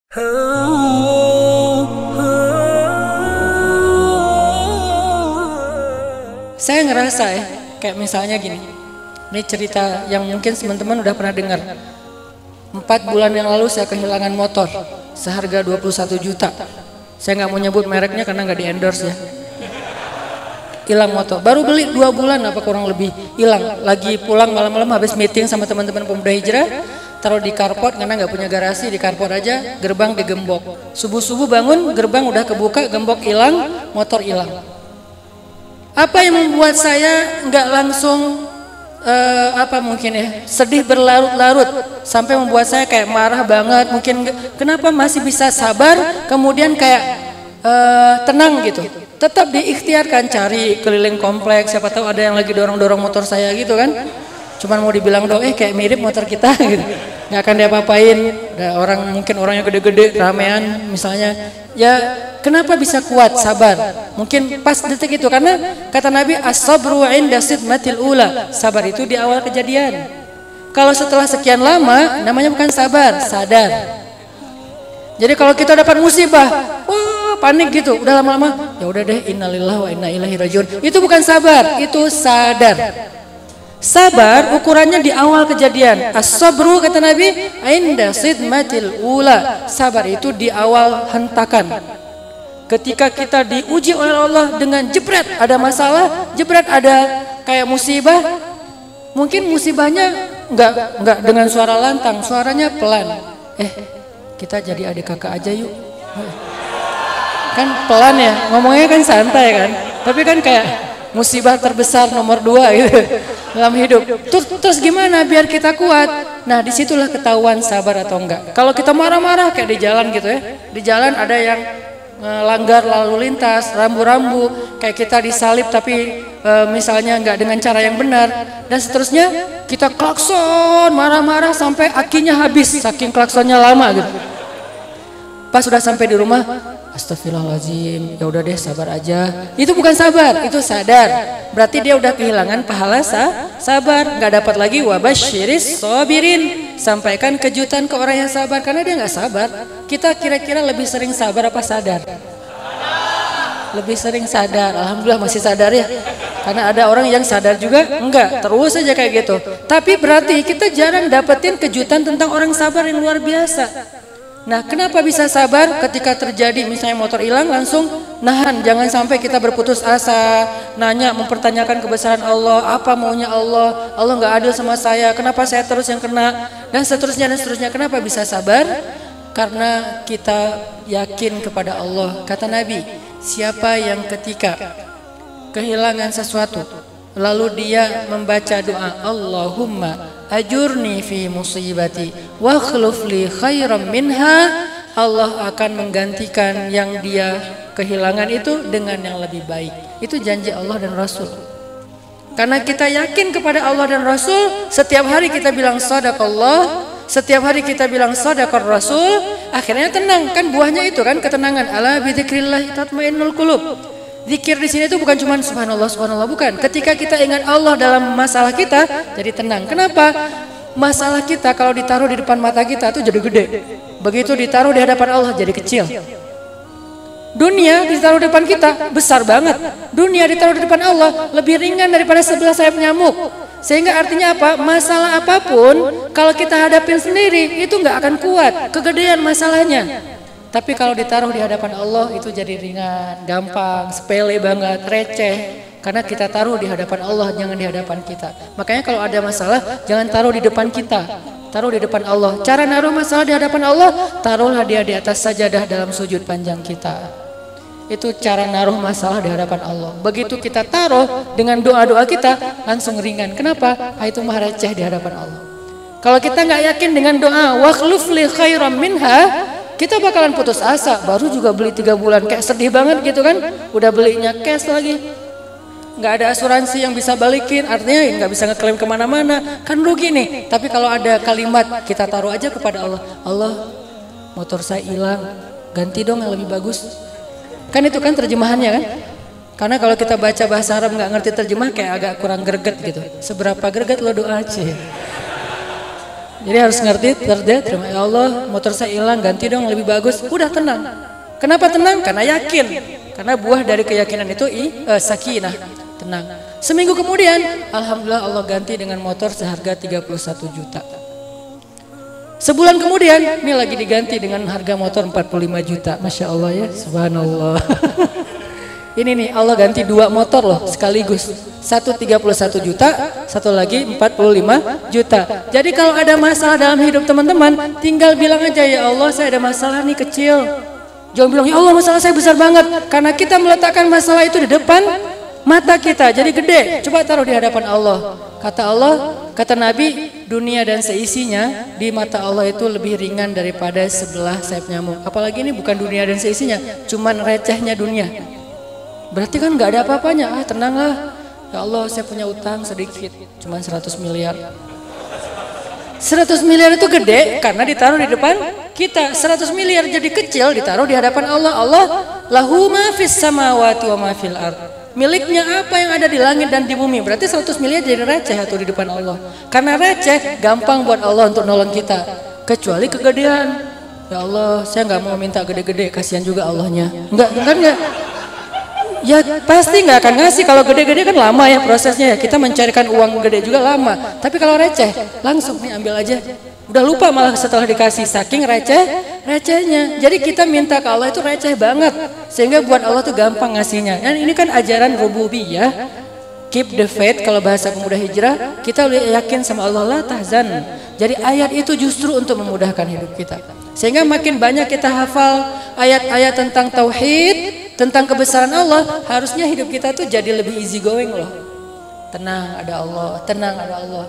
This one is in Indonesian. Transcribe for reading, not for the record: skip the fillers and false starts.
Saya ngerasa ya, kayak misalnya gini. Ini cerita yang mungkin teman-teman udah pernah dengar. 4 bulan yang lalu saya kehilangan motor seharga 21 juta. Saya nggak mau nyebut mereknya karena nggak di endorse ya. Hilang motor, baru beli 2 bulan apa kurang lebih hilang. Lagi pulang malam-malam habis meeting sama teman-teman pemuda hijrah, taruh di carport karena nggak punya garasi, di carport aja, gerbang digembok. Subuh-subuh bangun, gerbang udah kebuka, gembok hilang, motor hilang. Apa yang membuat saya nggak langsung mungkin ya sedih berlarut-larut sampai membuat saya kayak marah banget, mungkin kenapa masih bisa sabar kemudian kayak tenang gitu, tetap diikhtiarkan cari keliling kompleks, siapa tahu ada yang lagi dorong-dorong motor saya gitu kan, cuman mau dibilang dong kayak mirip motor kita gitu, nggak akan diapa-apain. Ada orang mungkin orangnya gede-gede ramean misalnya, ya kenapa bisa kuat sabar? Mungkin pas detik itu karena kata Nabi as-sabru 'inda sidmatil ula, sabar itu di awal kejadian. Kalau setelah sekian lama namanya bukan sabar, sadar. Jadi kalau kita dapat musibah, wah panik gitu, udah lama-lama ya udah deh, innalillahi wa inna ilaihi rajiun. Itu bukan sabar, itu sadar. Sabar ukurannya di awal kejadian. As-sabru kata Nabi inda sidmatil ula, sabar itu di awal hentakan. Ketika kita diuji oleh Allah dengan jebret ada masalah, jebret ada kayak musibah, mungkin musibahnya enggak dengan suara lantang, suaranya pelan. Kita jadi adik kakak aja yuk. Kan pelan ya, ngomongnya kan santai kan. Tapi kan kayak musibah terbesar nomor 2 gitu dalam hidup. Terus gimana biar kita kuat? Nah disitulah ketahuan sabar atau enggak. Kalau kita marah-marah kayak di jalan gitu ya, di jalan ada yang langgar lalu lintas, rambu-rambu, kayak kita disalib tapi misalnya enggak dengan cara yang benar dan seterusnya, kita klakson marah-marah sampai akinya habis saking klaksonnya lama gitu. Pas sudah sampai di rumah, astagfirullahaladzim, ya udah deh sabar aja. Itu bukan sabar, itu sadar. Berarti dia udah kehilangan pahala sabar, nggak dapat lagi wabasyiris sabirin. Sampaikan kejutan ke orang yang sabar karena dia nggak sabar. Kita kira-kira lebih sering sabar apa sadar? Lebih sering sadar. Alhamdulillah masih sadar ya. Karena ada orang yang sadar juga enggak, terus aja kayak gitu. Tapi berarti kita jarang dapetin kejutan tentang orang sabar yang luar biasa. Nah, kenapa bisa sabar ketika terjadi misalnya motor hilang langsung nahan, jangan sampai kita berputus asa, nanya, mempertanyakan kebesaran Allah, apa maunya Allah, Allah nggak adil sama saya, kenapa saya terus yang kena, dan seterusnya dan seterusnya. Kenapa bisa sabar? Karena kita yakin kepada Allah. Kata Nabi, siapa yang ketika kehilangan sesuatu lalu dia membaca doa Allahumma ajurni fi musibati wa akhluf li khairan minha, Allah akan menggantikan yang dia kehilangan itu dengan yang lebih baik. Itu janji Allah dan Rasul. Karena kita yakin kepada Allah dan Rasul, setiap hari kita bilang sadaqallah, setiap hari kita bilang sadaqar Rasul, akhirnya tenang. Kan buahnya itu kan ketenangan. Ala bidzikrillah tatmainnul qulub. Zikir di sini itu bukan cuma subhanallah subhanallah, bukan. Ketika kita ingat Allah dalam masalah kita, jadi tenang. Kenapa? Masalah kita kalau ditaruh di depan mata kita itu jadi gede. Begitu ditaruh di hadapan Allah jadi kecil. Dunia ditaruh di depan kita besar banget. Dunia ditaruh di depan Allah lebih ringan daripada 11 sayap nyamuk. Sehingga artinya apa? Masalah apapun kalau kita hadapin sendiri itu nggak akan kuat, kegedean masalahnya. Tapi kalau ditaruh di hadapan Allah itu jadi ringan, gampang, sepele banget, receh. Karena kita taruh di hadapan Allah, jangan di hadapan kita. Makanya kalau ada masalah, jangan taruh di depan kita, taruh di depan Allah. Cara naruh masalah di hadapan Allah, taruhlah dia di atas sajadah dalam sujud panjang kita. Itu cara naruh masalah di hadapan Allah. Begitu kita taruh dengan doa-doa kita, langsung ringan. Kenapa? Itu mah receh di hadapan Allah. Kalau kita nggak yakin dengan doa, wa akhluf li khairan minha, kita bakalan putus asa. Baru juga beli 3 bulan kayak sedih banget gitu kan, udah belinya cash lagi, nggak ada asuransi yang bisa balikin, artinya nggak bisa ngeklaim kemana-mana, kan rugi nih. Tapi kalau ada kalimat kita taruh aja kepada Allah, Allah motor saya hilang, ganti dong yang lebih bagus. Kan itu kan terjemahannya kan. Karena kalau kita baca bahasa Arab nggak ngerti terjemah kayak agak kurang greget gitu. Seberapa greget lo doa aja. Jadi harus ngerti, terima ya Allah, motor saya hilang, ganti dong lebih bagus. Udah tenang. Kenapa tenang? Karena yakin. Karena buah dari keyakinan itu sakinah, tenang. Seminggu kemudian, alhamdulillah Allah ganti dengan motor seharga 31 juta. Sebulan kemudian, ini lagi diganti dengan harga motor 45 juta. Masya Allah ya, subhanallah. Ini nih Allah ganti 2 motor loh sekaligus. Satu 31 juta, satu lagi 45 juta. Jadi kalau ada masalah dalam hidup teman-teman, tinggal bilang aja, ya Allah saya ada masalah nih kecil. Jangan bilang ya Allah masalah saya besar banget. Karena kita meletakkan masalah itu di depan mata kita, jadi gede. Coba taruh di hadapan Allah. Kata Allah, kata Nabi, dunia dan seisinya di mata Allah itu lebih ringan daripada sebelah sayap nyamuk. Apalagi ini bukan dunia dan seisinya, cuman recehnya dunia. Berarti kan nggak ada apa-apanya. Tenanglah. Ya Allah, saya punya utang sedikit, cuma 100 miliar. 100 miliar itu gede karena ditaruh di depan kita. 100 miliar jadi kecil ditaruh di hadapan Allah. Allah lahu ma fis samawati wa ma fil ard. Miliknya apa yang ada di langit dan di bumi. Berarti 100 miliar jadi receh atau di depan Allah. Karena receh gampang buat Allah untuk nolong kita. Kecuali kegedean. Ya Allah, saya nggak mau minta gede-gede, kasihan juga Allahnya. Enggak. Ya pasti nggak akan ngasih. Kalau gede-gede kan lama ya prosesnya ya. Kita mencarikan uang gede juga lama. Tapi kalau receh langsung nih ambil aja. Udah lupa malah setelah dikasih, saking recehnya. Jadi kita minta ke Allah itu receh banget. Sehingga buat Allah tuh gampang ngasihnya. Dan ini kan ajaran rububiyah. Keep the faith kalau bahasa pemuda hijrah. Kita yakin sama Allah, la tahzan. Jadi ayat itu justru untuk memudahkan hidup kita. Sehingga makin banyak kita hafal ayat-ayat tentang tauhid, tentang kebesaran Allah, harusnya hidup kita tuh jadi lebih easy going loh. Tenang ada Allah, tenang ada Allah.